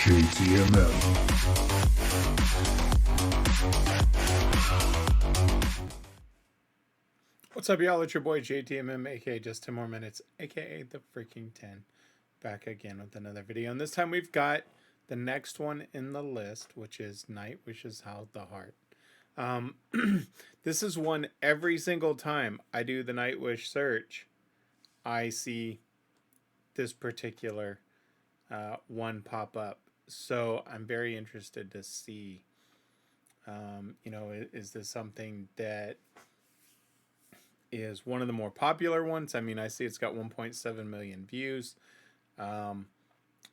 JTMM. What's up, y'all? It's your boy JTMM, aka Just 10 More Minutes, aka The Freaking 10. Back again with another video. And this time we've got the next one in the list, which is Nightwish's How the Heart. This is one every single time I do the Nightwish search, I see this particular one pop up. So I'm very interested to see, is this something that is one of the more popular ones? I mean, I see it's got 1.7 million views.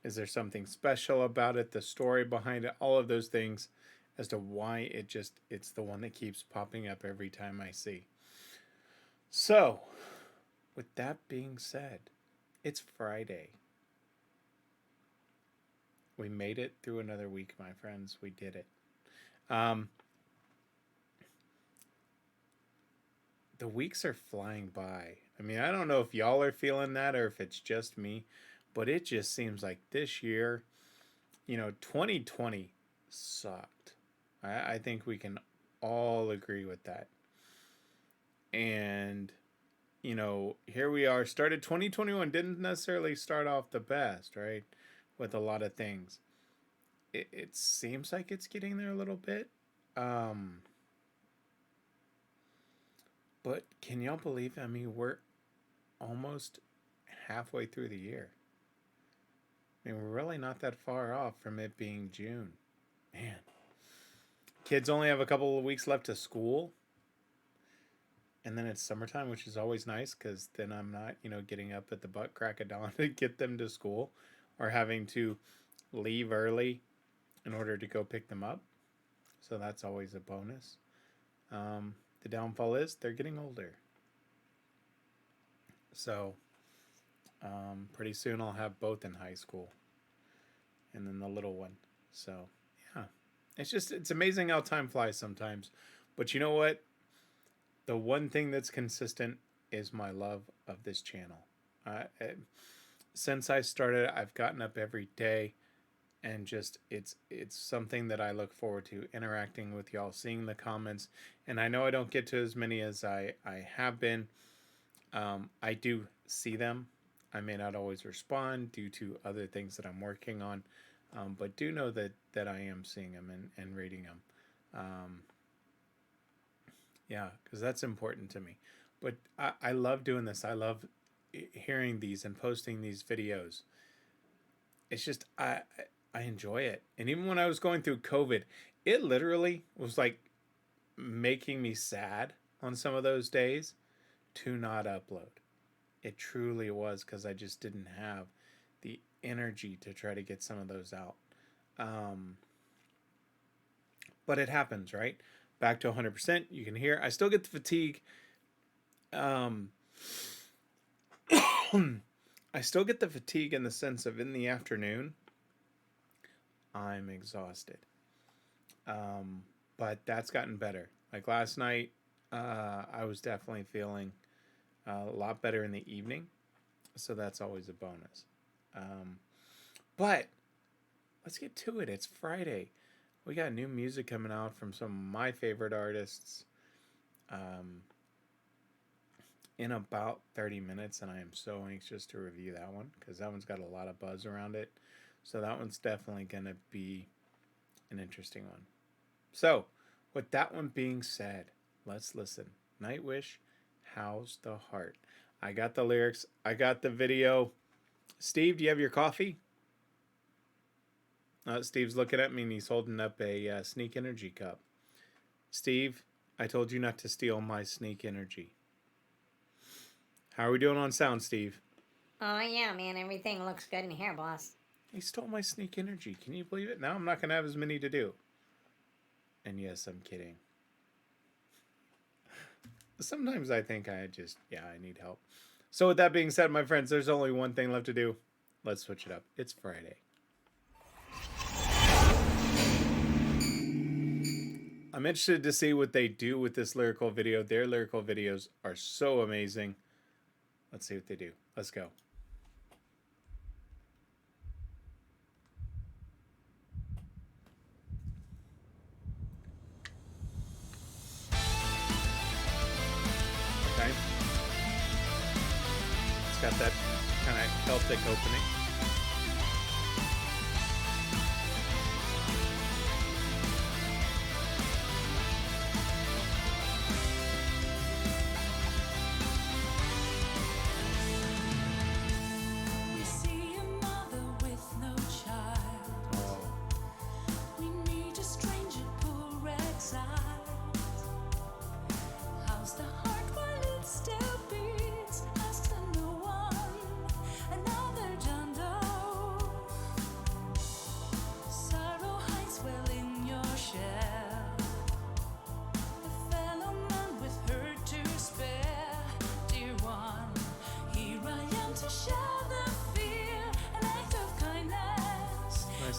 Is there something special about it? The story behind it, all of those things as to why it's the one that keeps popping up every time I see. So, with that being said, it's Friday. We made it through another week, my friends. We did it. The weeks are flying by. I mean, I don't know if y'all are feeling that or if it's just me, but it just seems like this year, 2020 sucked. I think we can all agree with that. And, here we are. Started 2021, didn't necessarily start off the best, right? With a lot of things. It seems like it's getting there a little bit. But can y'all believe, I mean, we're almost halfway through the year. I mean, we're really not that far off from it being June. Man. Kids only have a couple of weeks left to school. And then it's summertime, which is always nice because then I'm not, getting up at the butt crack of dawn to get them to school or having to leave early in order to go pick them up. So that's always a bonus. The downfall is they're getting older. So pretty soon I'll have both in high school. And then the little one. So, yeah. It's amazing how time flies sometimes. But you know what? The one thing that's consistent is my love of this channel. Since I started, I've gotten up every day. And just it's something that I look forward to, interacting with y'all, seeing the comments. And I know I don't get to as many as I have been. I do see them. I may not always respond due to other things that I'm working on, but do know that I am seeing them and reading them. Yeah, because that's important to me. But I love doing this. I love hearing these and posting these videos. It's just I enjoy it. And even when I was going through COVID, it literally was like making me sad on some of those days to not upload. It truly was, because I just didn't have the energy to try to get some of those out. But it happens, right? Back to 100%. You can hear I still get the fatigue. I still get the fatigue in the sense of in the afternoon, I'm exhausted. But that's gotten better. Like last night, I was definitely feeling a lot better in the evening. So that's always a bonus. But let's get to it. It's Friday. We got new music coming out from some of my favorite artists in about 30 minutes. And I am so anxious to review that one because that one's got a lot of buzz around it. So that one's definitely going to be an interesting one. So, with that one being said, let's listen. Nightwish, How's the Heart? I got the lyrics. I got the video. Steve, do you have your coffee? Steve's looking at me and he's holding up a Sneak Energy cup. Steve, I told you not to steal my Sneak Energy. How are we doing on sound, Steve? Oh, yeah, man. Everything looks good in here, boss. He stole my Sneak Energy. Can you believe it? Now I'm not going to have as many to do. And yes, I'm kidding. Sometimes I think I need help. So with that being said, my friends, there's only one thing left to do. Let's switch it up. It's Friday. I'm interested to see what they do with this lyrical video. Their lyrical videos are so amazing. Let's see what they do. Let's go. kind of Celtic opening.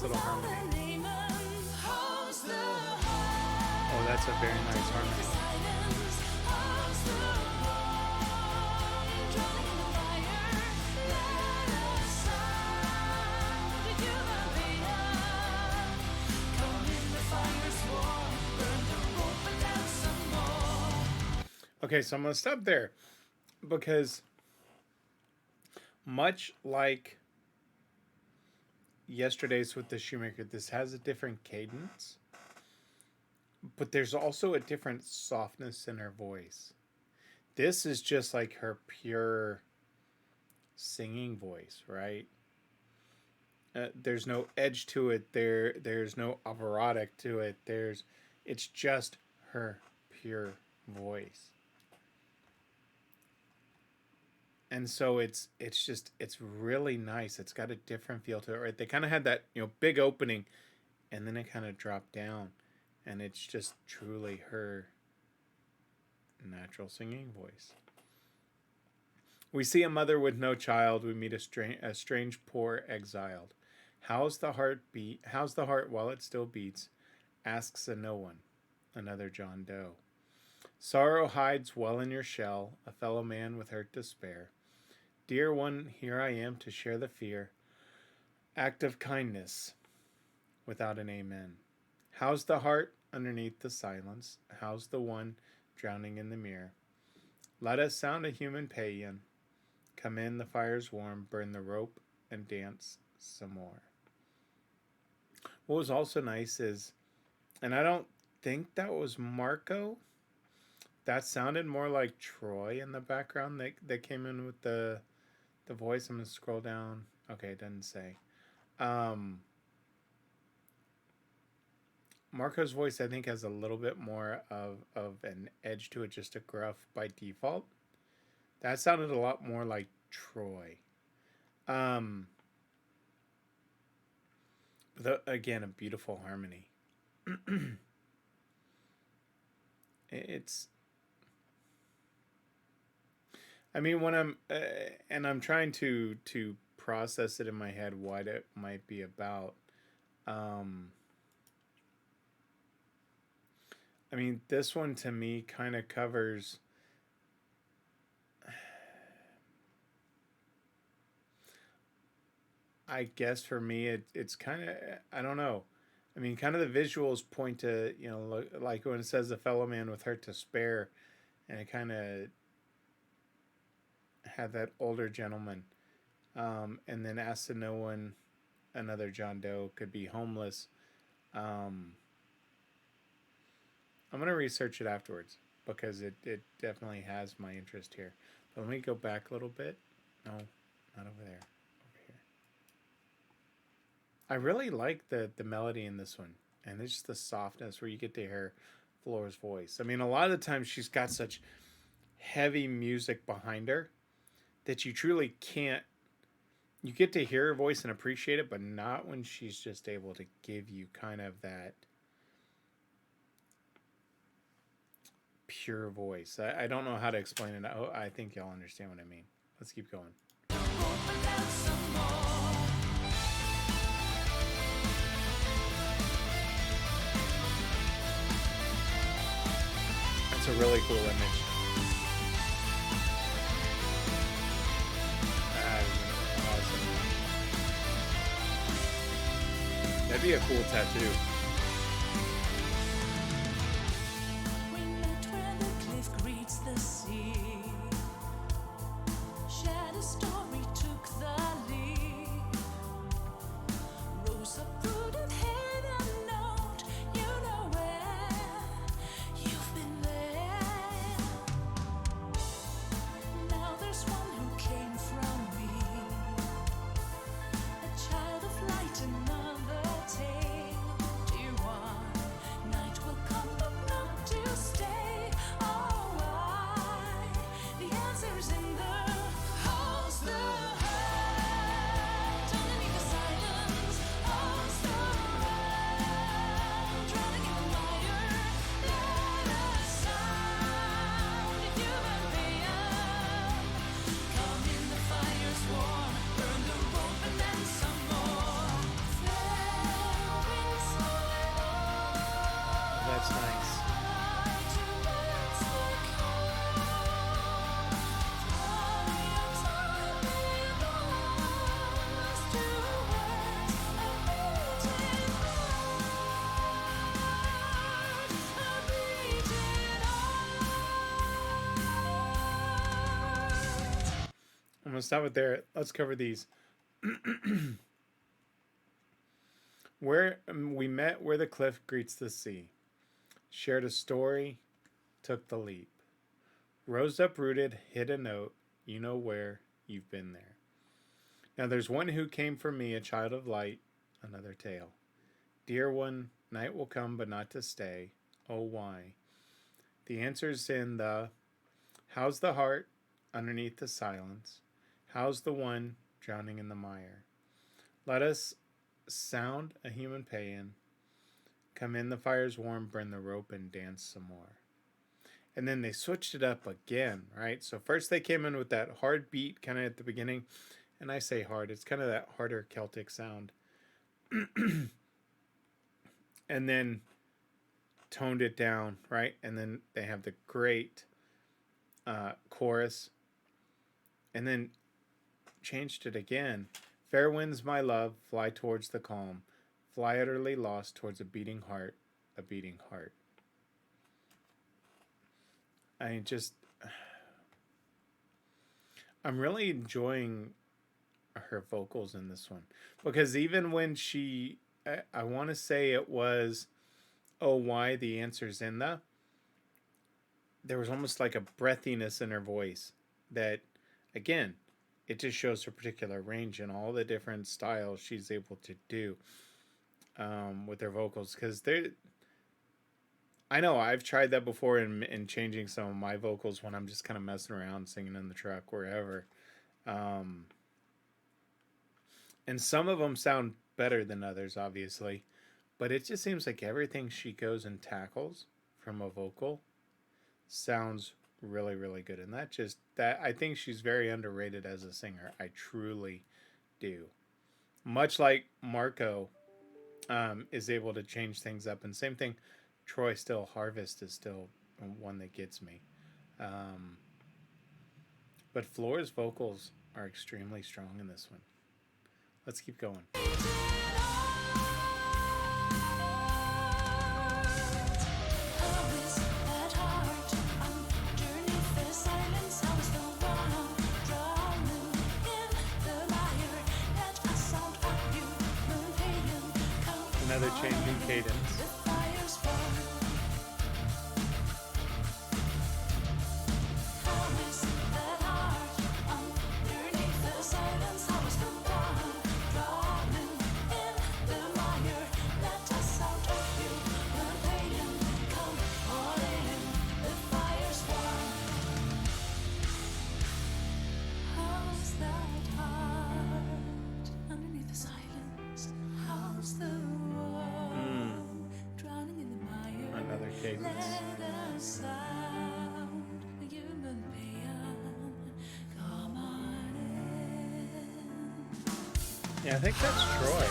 Little harmony. Oh, that's a very nice harmony. Okay, so I'm going to stop there because much like yesterday's with the Shoemaker, this has a different cadence, but there's also a different softness in her voice. This is just like her pure singing voice, right? There's no edge to it. There's no operatic to it. It's just her pure voice. And so it's really nice. It's got a different feel to it, right? They kind of had that, big opening, and then it kind of dropped down, and it's just truly her natural singing voice. We see a mother with no child. We meet a strange poor exiled. How's the heart while it still beats? Asks a no one. Another John Doe. Sorrow hides well in your shell. A fellow man with hurt to spare. Dear one, here I am to share the fear. Act of kindness without an amen. How's the heart underneath the silence? How's the one drowning in the mirror? Let us sound a human paean. Come in, the fire's warm. Burn the rope and dance some more. What was also nice is, and I don't think that was Marco. That sounded more like Troy in the background that came in with the voice. I'm going to scroll down. Okay, it doesn't say. Marco's voice, I think, has a little bit more of an edge to it, just a gruff by default. That sounded a lot more like Troy. Again, a beautiful harmony. When I'm trying to process it in my head what it might be about. This one to me kind of covers I guess for me it's kind of, I don't know. Kind of the visuals point to, like when it says a fellow man with hurt to spare, and it kind of had that older gentleman, and then asked to no one, another John Doe, could be homeless. I'm going to research it afterwards because it definitely has my interest here. But let me go back a little bit. No, not over there. I really like the melody in this one, and it's just the softness where you get to hear Flora's voice. A lot of the times she's got such heavy music behind her that you truly can't, you get to hear her voice and appreciate it, but not when she's just able to give you kind of that pure voice. I don't know how to explain it. I think y'all understand what I mean. Let's keep going. It's a really cool image. That is awesome. That'd be a cool tattoo. We met where the cliff greets the sea. Shared a story to gonna stop it there. Let's cover these. Where we met, where the cliff greets the sea, shared a story, took the leap, rose uprooted, hit a note. You know where, you've been there. Now there's one who came for me, a child of light. Another tale. Dear one, night will come, but not to stay. Oh, why? The answer's in the how's the heart underneath the silence? How's the one drowning in the mire? Let us sound a human paean. Come in, the fire's warm, burn the rope and dance some more. And then they switched it up again, right? So first they came in with that hard beat kind of at the beginning. And I say hard, it's kind of that harder Celtic sound. And then toned it down, right? And then they have the great chorus. And then changed it again. Fair winds, my love, fly towards the calm. Fly utterly lost towards a beating heart, a beating heart. I'm really enjoying her vocals in this one. Because even when I want to say it was, oh, why, the answer's in the, there was almost like a breathiness in her voice that, again, it just shows her particular range and all the different styles she's able to do with her vocals. Because I know I've tried that before in changing some of my vocals when I'm just kind of messing around, singing in the truck, wherever. And some of them sound better than others, obviously. But it just seems like everything she goes and tackles from a vocal sounds really, really good. And I think she's very underrated as a singer. I truly do. Much like Marco is able to change things up. And same thing, Troy still, Harvest is still one that gets me. But Floor's vocals are extremely strong in this one. Let's keep going. Another change in cadence. Yeah, I think that's Troy.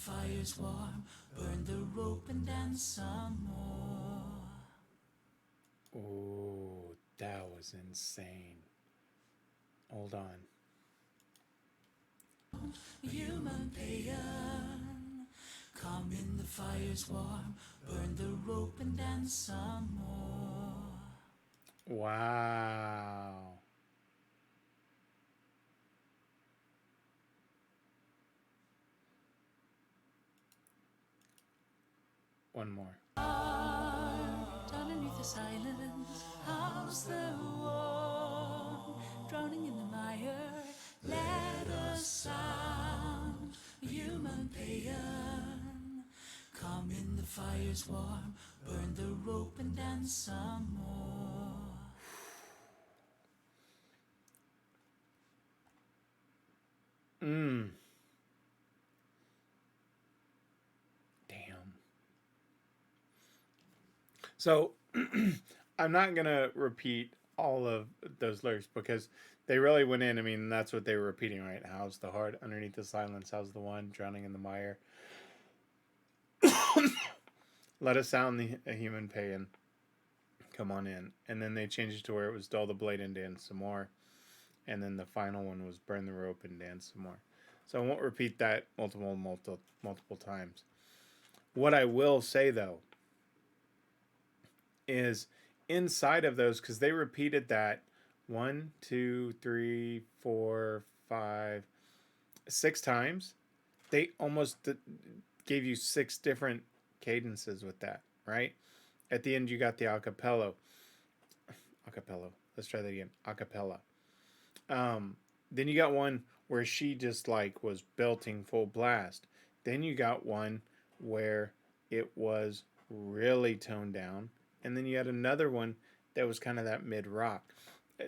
Fire's warm, burn the rope and dance some more. Oh, that was insane. Hold on. Human pain, come in, the fire's warm, burn the rope and dance some more. Wow. One more. Underneath the silence, how's the war? Drowning in the mire, let us sound human pain. Come in, the fire's warm, burn the rope and dance some more. Damn. So I'm not gonna repeat all of those lyrics because they really went in. I mean, that's what they were repeating, right? How's the heart underneath the silence? How's the one drowning in the mire? Let us sound a human paean. Come on in. And then they changed it to where it was dull the blade and dance some more. And then the final one was burn the rope and dance some more. So I won't repeat that multiple times. What I will say though is inside of those, because they repeated that 1, 2, 3, 4, 5, 6 times, they almost gave you 6 different cadences with that, right? At the end, you got the acapella. Let's try that again. Acapella. Then you got one where she just like was belting full blast. Then you got one where it was really toned down. And then you had another one that was kind of that mid rock.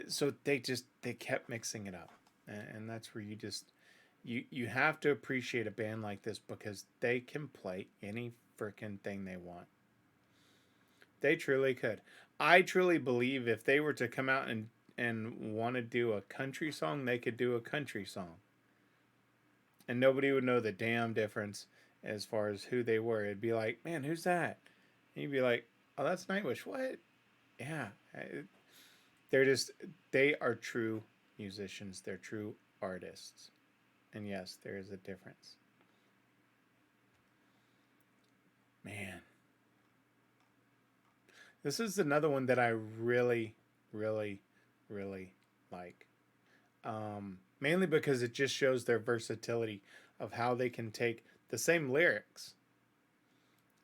So they kept mixing it up. And that's where you have to appreciate a band like this because they can play any freaking thing they want. They truly could. I truly believe if they were to come out and want to do a country song, they could do a country song. And nobody would know the damn difference as far as who they were. It'd be like, man, who's that? And you'd be like, oh, that's Nightwish. What? Yeah. They are true musicians. They're true artists. And yes, there is a difference. Man. This is another one that I really, really, really like. Mainly because it just shows their versatility of how they can take the same lyrics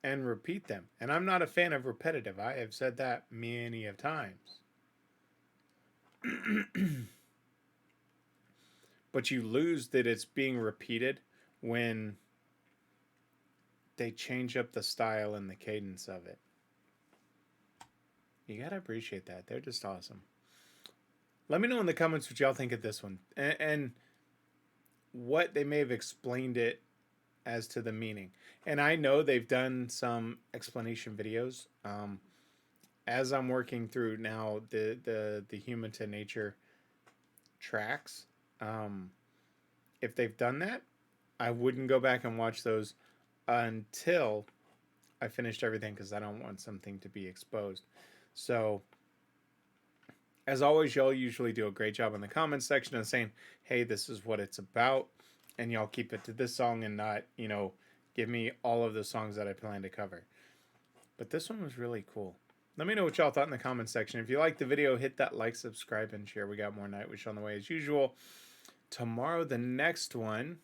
and repeat them. And I'm not a fan of repetitive. I have said that many of times. But you lose that it's being repeated when they change up the style and the cadence of it. You gotta appreciate that. They're just awesome. Let me know in the comments what y'all think of this one. And what they may have explained it as to the meaning. And I know they've done some explanation videos. As I'm working through now the Human to Nature tracks, if they've done that, I wouldn't go back and watch those until I finished everything because I don't want something to be exposed. So, as always, y'all usually do a great job in the comments section of saying, hey, this is what it's about. And y'all keep it to this song and not, give me all of the songs that I plan to cover. But this one was really cool. Let me know what y'all thought in the comments section. If you liked the video, hit that like, subscribe, and share. We got more Nightwish on the way as usual. Tomorrow, the next one,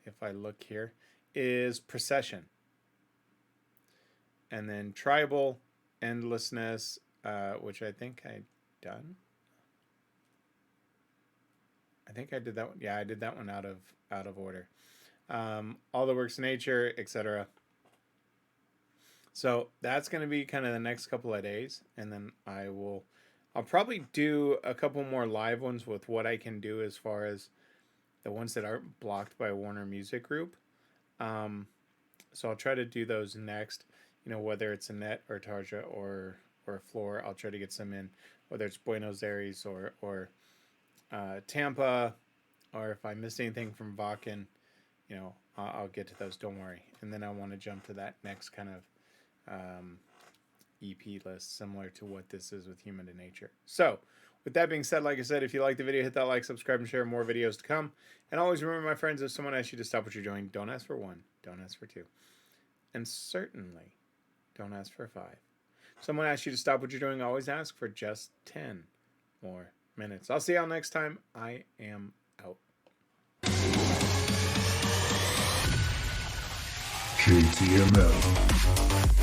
if I look here, is Procession. And then Tribal, Endlessness, which I think I done. I think I did that one. Yeah, I did that one out of order. All the Works of Nature, etc. So that's going to be kind of the next couple of days, and then I'll probably do a couple more live ones with what I can do as far as the ones that aren't blocked by Warner Music Group. So I'll try to do those next. Whether it's Annette or Tarja or Floor, I'll try to get some in. Whether it's Buenos Aires or Tampa, or if I missed anything from Vakken, I'll get to those. Don't worry. And then I want to jump to that next kind of EP list, similar to what this is with Human to Nature. So, with that being said, like I said, if you like the video, hit that like, subscribe, and share. More videos to come. And always remember, my friends, if someone asks you to stop what you're doing, don't ask for 1, don't ask for 2. And certainly, don't ask for 5. Someone asks you to stop what you're doing, always ask for just 10 more minutes. I'll see y'all next time. I am out. JTMM.